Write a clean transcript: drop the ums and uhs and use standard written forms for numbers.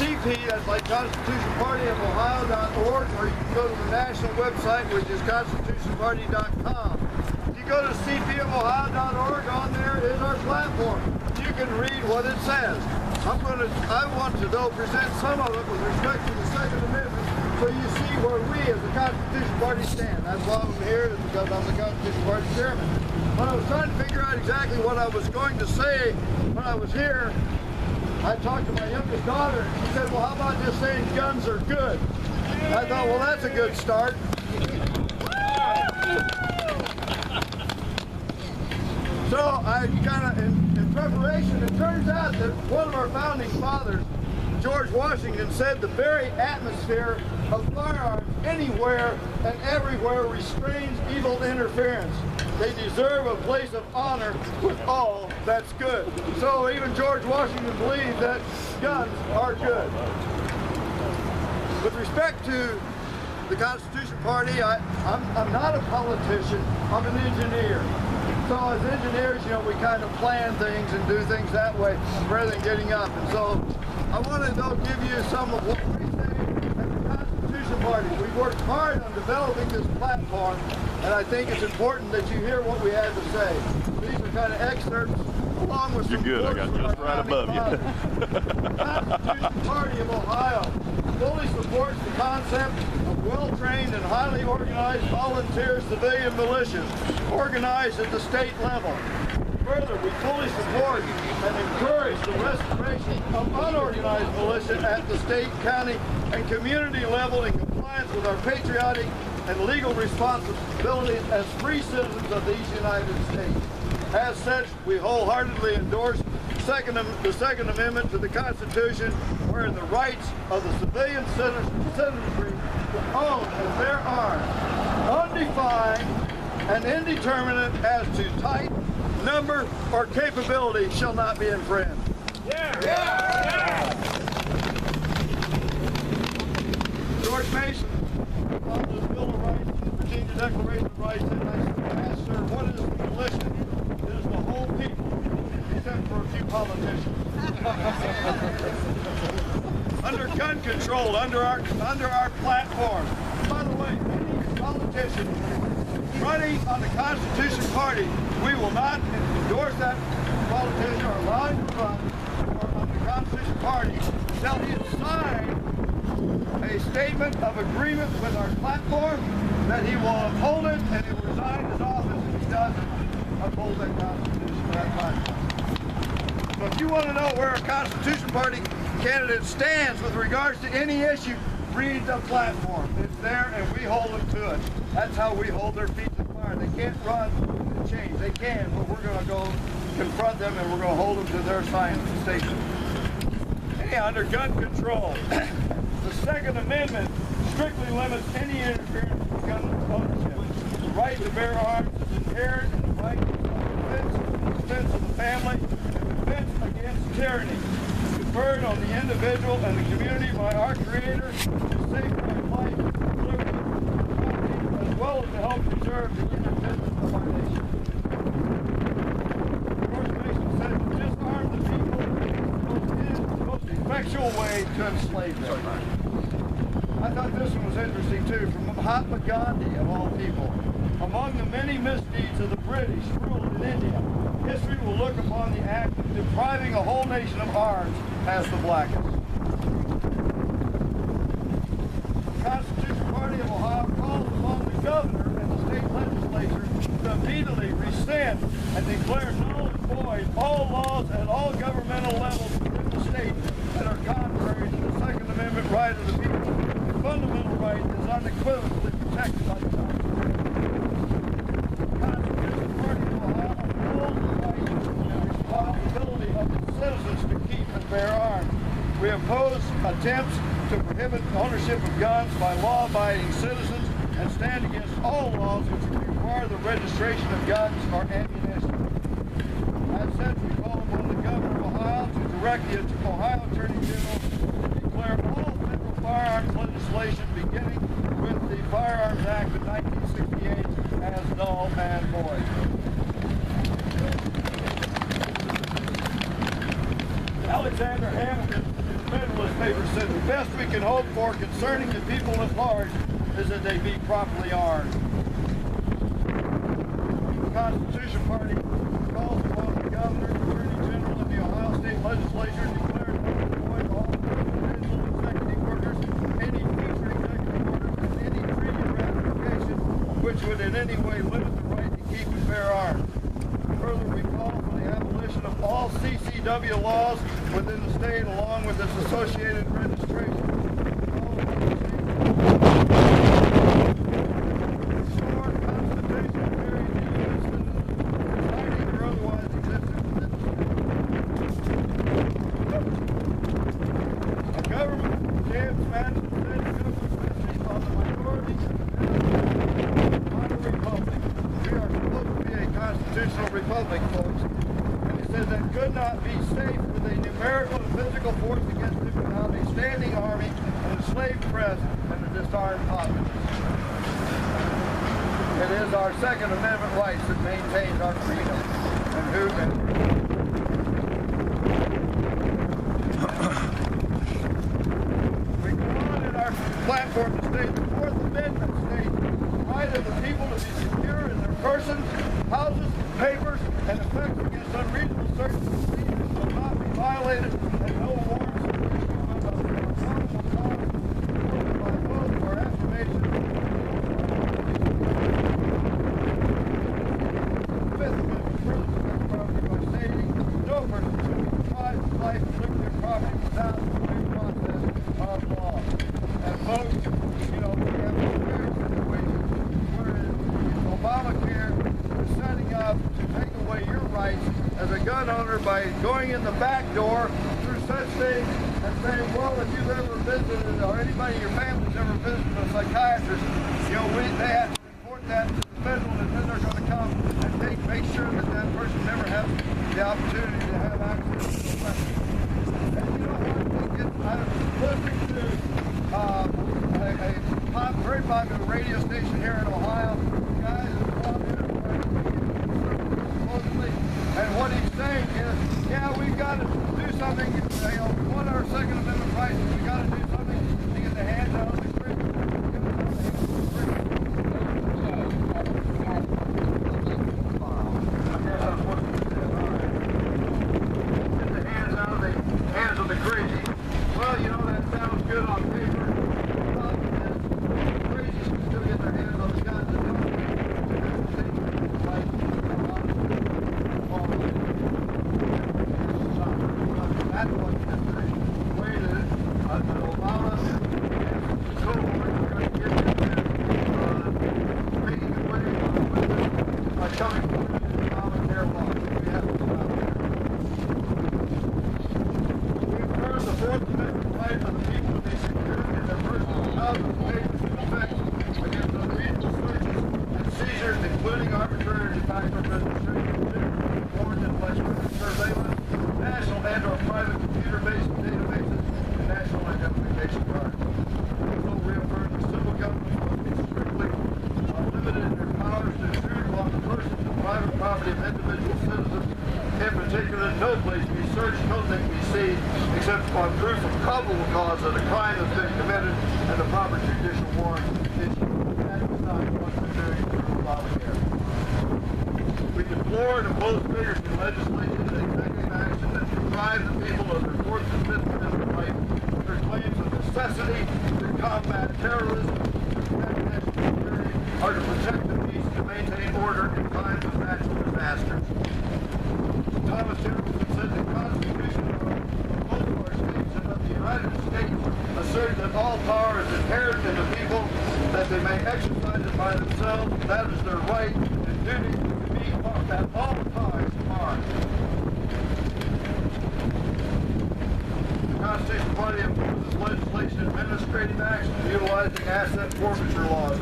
CP, that's like Constitution Party of Ohio.org, or you can go to the national website, which is constitutionparty.com. If you go to cpofOhio.org, on there is our platform. You can read what it says. I want to, though, present some of it with respect to the Second Amendment, so you see where we as the Constitution Party stand. That's why I'm here, is because I'm the Constitution Party chairman. When I was trying to figure out exactly what I was going to say when I was here, I talked to my youngest daughter, and she said, well, how about just saying guns are good? I thought, well, that's a good start. So I kind of, in preparation, it turns out that one of our founding fathers, George Washington, said the very atmosphere of firearms anywhere and everywhere restrains evil interference. They deserve a place of honor with all that's good. So even George Washington believed that guns are good. With respect to the Constitution Party, I'm not a politician, I'm an engineer. So as engineers, you know, we kind of plan things and do things that way rather than getting up. And so I want to, though, give you some of what we say at the Constitution Party. We've worked hard on developing this platform, and I think it's important that you hear what we have to say. These are kind of excerpts along with some You're good, I got just right above you. The Constitution Party of Ohio fully supports the concept of well-trained and highly organized volunteer civilian militias organized at the state level. Further, we fully support and encourage the restoration of unorganized militia at the state, county, and community level in compliance with our patriotic and legal responsibilities as free citizens of these United States. As such, we wholeheartedly endorse the Second Amendment to the Constitution, where the rights of the civilian citizenry to own and bear arms, undefined and indeterminate as to type, number, or capability, shall not be infringed. Yeah. Yeah. George Mason, on this Bill of Rights, the Virginia Declaration of Rights, and I asked, sir, what is the militia? It is the whole people, except for a few politicians. Under gun control, under our platform. By the way, any politician running on the Constitution Party, we will not endorse that politician or allow him to run on the Constitution Party until he has signed a statement of agreement with our platform that he will uphold it and he will resign his office if he doesn't uphold that Constitution for that platform. So if you want to know where a Constitution Party candidate stands with regards to any issue, read the platform. It's there and we hold them to it. That's how we hold their feet to the fire. They can't run and change. They can, but we're going to go confront them and we're going to hold them to their science statement. Anyhow, under gun control, the Second Amendment strictly limits any interference with gun ownership. The right to bear arms is inherent in the right to defense of the family and defense against tyranny, conferred on the individual and the community by our Creator to safeguard life, liberty, and property, as well as to help preserve the independence of our nation. George Mason said to disarm the people is the most effectual way to enslave them. I thought this one was interesting too, from Mahatma Gandhi of all people. Among the many misdeeds of the British rule in India, history will look upon the act of depriving a whole nation of arms as the blackest. The Constitution Party of Ohio calls upon the governor and the state legislature to immediately rescind and declare null and void all laws at all governmental levels within the state that are contrary to the Second Amendment right of the people. The fundamental right is unequivocally protected by the Constitution. The Constitution Party of Ohio upholds the right and responsibility of its citizens to keep and bear arms. We oppose attempts to prohibit ownership of guns by law-abiding citizens and stand against all laws which require the registration of guns or ammunition. As such, we call upon the Governor of Ohio to direct the Ohio Attorney General to declare all federal firearms legislation beginning with the Firearms Act of 1968 as null and void. Alexander Hamilton, in the Federalist Papers, said the best we can hope for concerning the people at large is that they be properly armed. The Constitution Party calls upon the Governor, Attorney General, and the Ohio State Legislature to declare and avoid all presidential executive orders, any future executive orders, and any treaty or ratification which would in any way limit the right to keep and bear arms. Further, we call for the abolition of all CCW laws within the state along with its associated registration. Restore Constitution carries the U.S. citizens residing or otherwise existing within the state. A government jams managed the state government based on the minority not a republic. We are supposed to be a constitutional republic, folks. And he said that could not be safe with a numerical and physical force against it without a standing army, an enslaved press, and a disarmed populace. It is our Second Amendment rights that maintains our freedom. We go on in our platform to state the Fourth Amendment states the right of the people to be secure in their persons, houses, papers, and effects against unreasonable searches and seizures shall not be violated, and no warrants of issuance of probable cause by vote or affirmation. Fifth Amendment further protects property by stating no person shall be deprived of life, liberty, or property without the due process of law. And folks, you know, we have a very situation where Obamacare is setting up to take away your rights as a gun owner by going in the back door through such things and saying, well, if you've ever visited or anybody in your family's ever visited a psychiatrist, you know, they have to report that to the federal, and then they're going to come and make sure that that person never has the opportunity to have access to the weapon. And you know what? I was listening to a very popular radio station here in Ohio. The guy is supposedly, and what he's saying is, yeah, we've got to do something. You know, we want our Second Amendment rights. We got to do something to get the hands out of the criminals. Hands of the crazy. Well, you know, that sounds good on paper. The problem is, the crazy can still get their hands on the guns and don't that's what the way that Obama and so forth are going to get in there, making it way by coming forward to the Obamacare law. We have to stop there. The Fourth Amendment right of the people to be secure in their personal houses, papers, and effects against unreasonable searches and seizures, including arbitrary de facto registration, foreign intellectual surveillance, national and/or private computer-based databases, and national identification cards. Also reaffirm the civil government must be strictly limited in their powers to intrude upon the persons and private property of individual citizens. In particular, no place be searched, no thing be seized, except upon proof of probable cause that a crime has been committed and the proper judicial warrant issued. That was not what we're doing through Obamacare. We deplore and oppose vigorously legislation and executive action that deprive the people of their Fourth and Fifth Amendment rights, their claims of necessity to combat terrorism, to protect national security, or to protect the peace and maintain order in times of natural disasters. Thomas Jefferson said the Constitution of both of our states and of the United States assert that all power is inherent in the people, that they may exercise it by themselves. That is their right and duty to be at all times armed. The Constitution Party opposes legislation and administrative action utilizing asset forfeiture laws.